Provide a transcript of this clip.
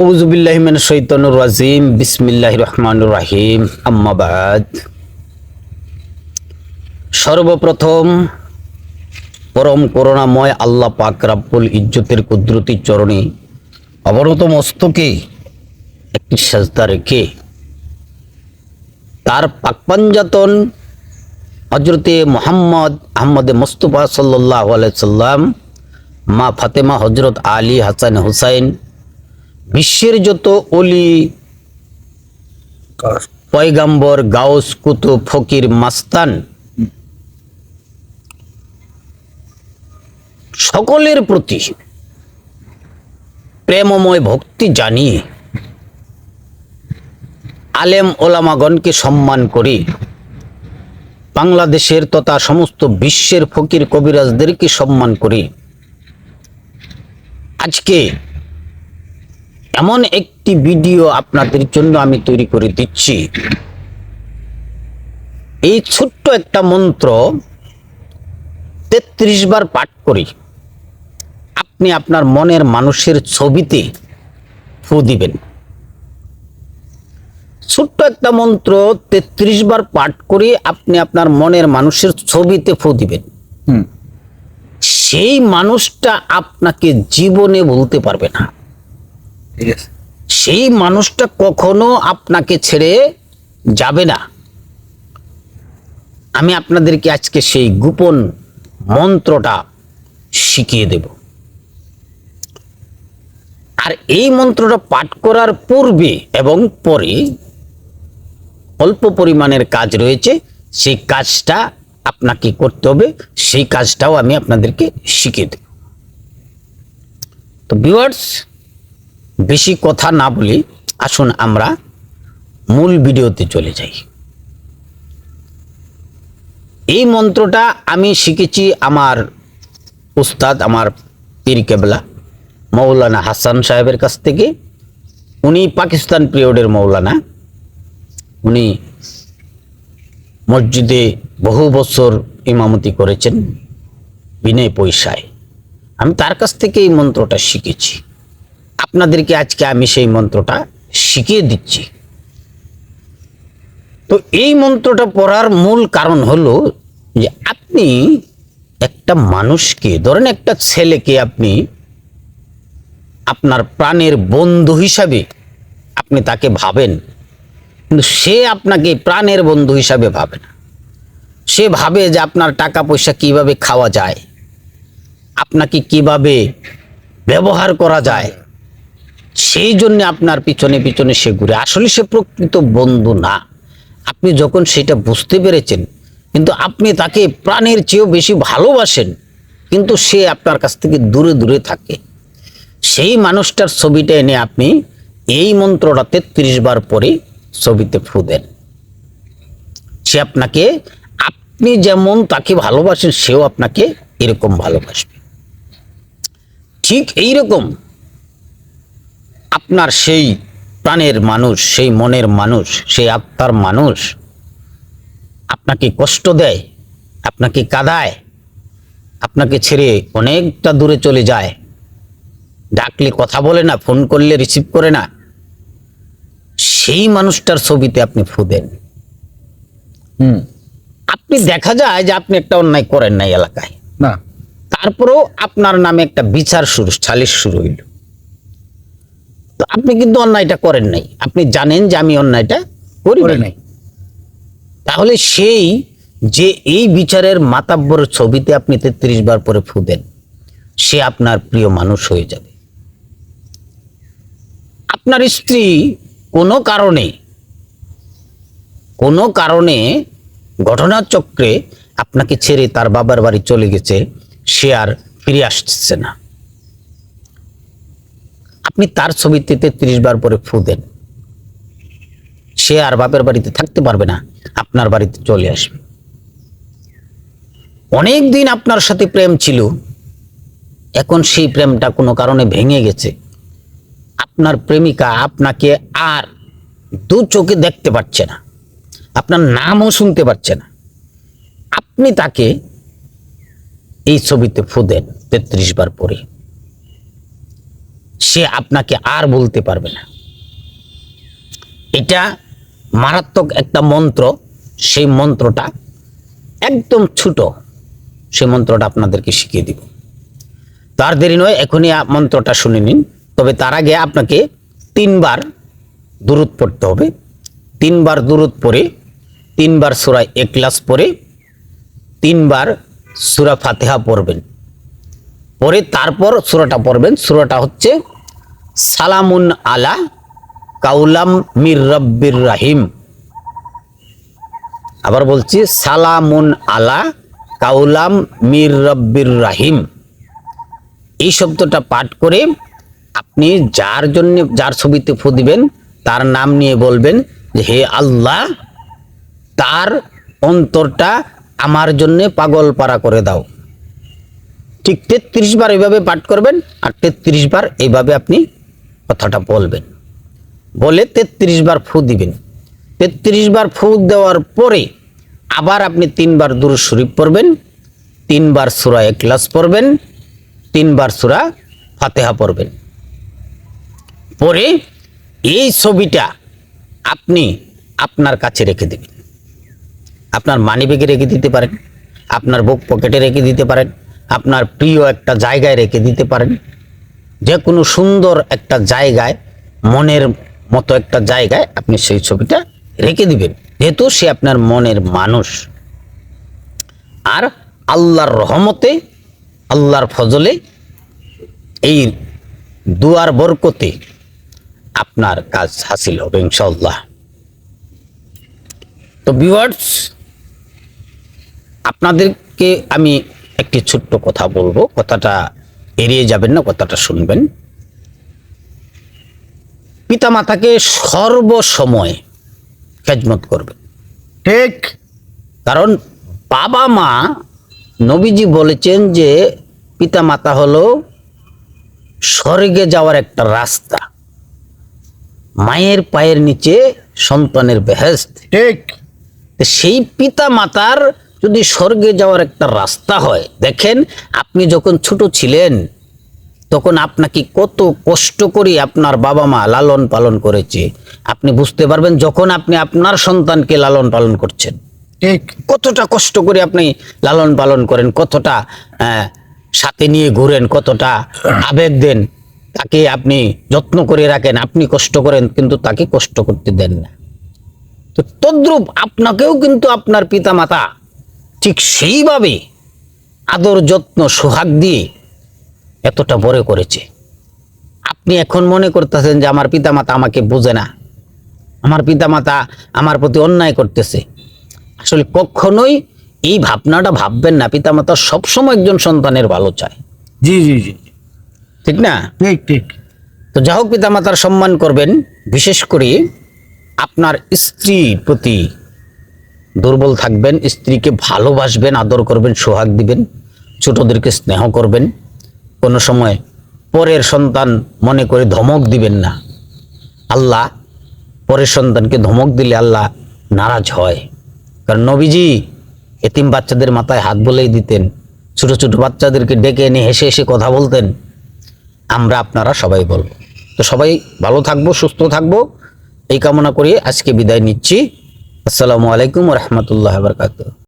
আউযু বিল্লাহি মিনাশ শাইতানির রাজিম বিসমিল্লাহির রহমানির রহিম আম্মা বাদ। সর্বপ্রথম পরম করুণাময় আল্লাহ পাক রাব্বুল ইজ্জতের কুদরতি চরণে অবনত মস্তকে একটি সাজদা রেখে তার পাকপাঞ্জাতন হজরতে মুহাম্মদ আহমদে মুস্তফা সাল্লাল্লাহু আলাইহি সাল্লাম, মা ফাতেমা, হজরত আলী, হাসান, হুসাইন, বিশ্বের যত অলি, পয়গাম্বর, গাউস, কুতুব, ফকির, মাস্তান সকলের প্রতি প্রেমময় ভক্তি জানিয়ে আলেম ওলামাগণকে সম্মান করে বাংলাদেশের তথা সমস্ত বিশ্বের ফকির কবিরাজদেরকে সম্মান করে আজকে এমন একটি ভিডিও আপনাদের জন্য আমি তৈরি করে দিচ্ছি। এই ছোট্ট একটা মন্ত্র 33 বার পাঠ করি আপনি আপনার মনের মানুষের ছবিতে ফু দিবেন। ছোট্ট একটা মন্ত্র 33 বার পাঠ করে আপনি আপনার মনের মানুষের ছবিতে ফু দিবেন। সেই মানুষটা আপনাকে জীবনে ভুলতে পারবে না। সেই মানুষটা কখনো আপনাকে ছেড়ে যাবে না। আমি আপনাদেরকে আজকে সেই গোপন মন্ত্রটা শিখিয়ে দেব। আর এই মন্ত্রটা পাঠ করার পূর্বে এবং পরে অল্প পরিমাণের কাজ রয়েছে, সেই কাজটা আপনাকে করতে হবে। সেই কাজটাও আমি আপনাদেরকে শিখিয়ে দেব। তো ভিউয়ার্স, বেশি কথা না বলি, আসুন আমরা মূল ভিডিওতে চলে যাই। এই মন্ত্রটা আমি শিখেছি আমার উস্তাদ, আমার পীর কেবলা মৌলানা হাসান সাহেবের কাছ থেকে। উনি পাকিস্তান পিরিয়ডের মৌলানা। উনি মসজিদে বহু বছর ইমামতি করেছেন বিনা পয়সায়। আমি তার কাছ থেকে এই মন্ত্রটা শিখেছি। আপনাদেরকে আজকে আমি সেই মন্ত্রটা শিখিয়ে দিচ্ছি। তো এই মন্ত্রটা পড়ার মূল কারণ হলো যে আপনি একটা মানুষকে, ধরেন একটা ছেলেকে আপনি আপনার প্রাণের বন্ধু হিসাবে আপনি তাকে ভাবেন, কিন্তু সে আপনাকে প্রাণের বন্ধু হিসাবে ভাবে না। সে ভাবে যে আপনার টাকা পয়সা কিভাবে খাওয়া যায়, আপনাকে কিভাবে ব্যবহার করা যায়, সেই জন্য আপনার পিছনে পিছনে সে ঘুরে। আসলে সে প্রকৃত বন্ধু না। আপনি যখন সেটা বুঝতে পেরেছেন, কিন্তু আপনি তাকে প্রাণের চেয়েও বেশি ভালোবাসেন, কিন্তু সে আপনার কাছ থেকে দূরে দূরে থাকে। সেই মানুষটার ছবিটা এনে আপনি এই মন্ত্রটা 33 বার পরে ছবিতে ফু দেন। সে আপনাকে, আপনি যেমন তাকে ভালোবাসেন, সেও আপনাকে এরকম ভালোবাসবে। ঠিক এইরকম আপনার সেই প্রাণের মানুষ, সেই মনের মানুষ, সেই আত্মার মানুষ আপনাকে কষ্ট দেয়, আপনাকে কাঁদায়, আপনাকে ছেড়ে অনেকটা দূরে চলে যায়, ডাকলে কথা বলে না, ফোন করলে রিসিভ করে না, সেই মানুষটার ছবিতে আপনি ফু দেন। আপনি দেখা যায় যে আপনি একটা অন্যায় করেন নাই এলাকায় না, তারপরেও আপনার নামে একটা বিচার শুরু, সালিশ শুরু হইল। তো আপনি কিন্তু অন্যায়টা করেন নাই, আপনি জানেন যে আমি অন্যায়টা করি নাই। তাহলে সেই যে এই বিচারের মাতাব্বরের ছবিতে আপনি 33 বার পরে ফু দেন, সে আপনার প্রিয় মানুষ হয়ে যাবে। আপনার স্ত্রী কোনো কারণে ঘটনাচক্রে আপনাকে ছেড়ে তার বাবার বাড়ি চলে গেছে, সে আর ফিরে আসছে না, আপনি তার ছবিতে 33 বার পরে ফু দেন, সে আর বাপের বাড়িতে থাকতে পারবে না, আপনার বাড়িতে চলে আসবে। অনেক দিন আপনার সাথে প্রেম ছিল, এখন সেই প্রেমটা কোনো কারণে ভেঙে গেছে। আপনার প্রেমিকা আপনাকে আর দু চোখে দেখতে পাচ্ছে না, আপনার নামও শুনতে পাচ্ছে না। আপনি তাকে এই ছবিতে ফু দেন 33 বার পরে। সে আপনাকে আর বলতে পারবে না। এটা মারাত্মক একটা মন্ত্র। সেই মন্ত্রটা একদম ছোট, সেই মন্ত্রটা আপনাদেরকে শিখিয়ে দিব। তার দেরি নয়, এখনই মন্ত্রটা শুনে নিন। তবে তার আগে আপনাকে 3 বার দুরূদ পড়তে হবে। 3 বার দুরূদ পড়ে 3 বার সূরা ইখলাস পড়ে 3 বার সূরা ফাতিহা পড়বেন। পরে তারপর সূরাটা পড়বেন। সূরাটা হচ্ছে সালামুন আলা কাউলাম মির রব্বির রাহিম। আবার বলছি, সালামুন আলা কাউলাম মির রব্বির রাহিম। এই শব্দটা পাঠ করে আপনি যার ছবিতে ফু দিবেন তার নাম নিয়ে বলবেন যে, হে আল্লাহ, তার অন্তরটা আমার জন্য পাগল পারা করে দাও। ঠিক 33 বার এইভাবে পাঠ করবেন, আর 33 বার এইভাবে আপনি কথাটা বলবেন। বলে 33 বার ফু দিবেন। 33 বার ফু দেওয়ার পরে আবার আপনি 3 বার দুরূদ শরীফ পড়বেন, 3 বার সূরা ইখলাস পড়বেন, 3 বার সূরা ফাতিহা পড়বেন। পরে এই ছবিটা আপনি আপনার কাছে রেখে দিবেন। আপনার মানিব্যাগে রেখে দিতে পারেন, আপনার বুক পকেটে রেখে দিতে পারেন, আপনার প্রিয় একটা জায়গায় রেখে দিতে পারেন। যে কোনো সুন্দর একটা জায়গায়, মনের মতো একটা জায়গায় আপনি সেই ছবিটা রেখে দিবেন, যেহেতু সে আপনার মনের মানুষ। আর আল্লাহর রহমতে, আল্লাহর ফজলে, এই দুয়ার বরকতে আপনার কাজ হাসিল হবে ইনশাআল্লাহ। তো ভিউয়ার্স, আপনাদেরকে আমি একটি ছোট্ট কথা বলবো, কথাটা এড়িয়ে যাবেন না, কথাটা শুনবেন। পিতামাতাকে সর্বসময় খেদমত করবেন, ঠিক। কারণ বাবা মা, নবীজি বলেছেন যে পিতামাতা হলো স্বর্গে যাওয়ার একটা রাস্তা। মায়ের পায়ের নিচে সন্তানের বেহেশত। ঠিক। সেই পিতা মাতার যদি স্বর্গে যাওয়ার একটা রাস্তা হয়, দেখেন আপনি যখন ছোট ছিলেন তখন আপনাকে কত কষ্ট করে আপনার বাবা মা লালন পালন করেছে, আপনি বুঝতে পারবেন যখন আপনি আপনার সন্তানকে লালন পালন করছেন। ঠিক। কতটা কষ্ট করে আপনি লালন পালন করেন, কতটা সাথে নিয়ে ঘুরেন, কতটা আবেগ দেন, তাকে আপনি যত্ন করে রাখেন। আপনি কষ্ট করেন কিন্তু তাকে কষ্ট করতে দেন না। তো তদ্রূপ আপনাকেও কিন্তু আপনার পিতামাতা ঠিক সেইভাবে আদর যত্ন সোহাগ দিয়ে এতটা বড় করেছে। আপনি এখন মনে করতেছেন যে আমার পিতামাতা আমাকে বোঝে না, আমার পিতামাতা আমার প্রতি অন্যায় করতেছে। আসলে কখনোই এই ভাবনাটা ভাববেন না। পিতামাতা সবসময় একজন সন্তানের ভালো চায়। জি জি জি, ঠিক না? ঠিক ঠিক। তো যা হোক, পিতামাতার সম্মান করবেন। বিশেষ করে আপনার স্ত্রীর প্রতি দুর্বল থাকবেন, স্ত্রীকে ভালোবাসবেন, আদর করবেন, সোহাগ দিবেন, ছোটদেরকে স্নেহ করবেন। কোনো সময় পরের সন্তান মনে করে ধমক দিবেন না। আল্লাহ পরের সন্তানকে ধমক দিলে আল্লাহ নারাজ হয়। কারণ নবীজি এতিম বাচ্চাদের মাথায় হাত বুলিয়ে দিতেন, ছোট ছোট বাচ্চাদেরকে ডেকে এনে হেসে হেসে কথা বলতেন। আমরা আপনারা সবাই বলবো। তো সবাই ভালো থাকবো, সুস্থ থাকবো, এই কামনা করি আজকে বিদায় নিচ্ছি। আসসালামু আলাইকুম ওয়া রাহমাতুল্লাহি ওয়া বারাকাতুহু।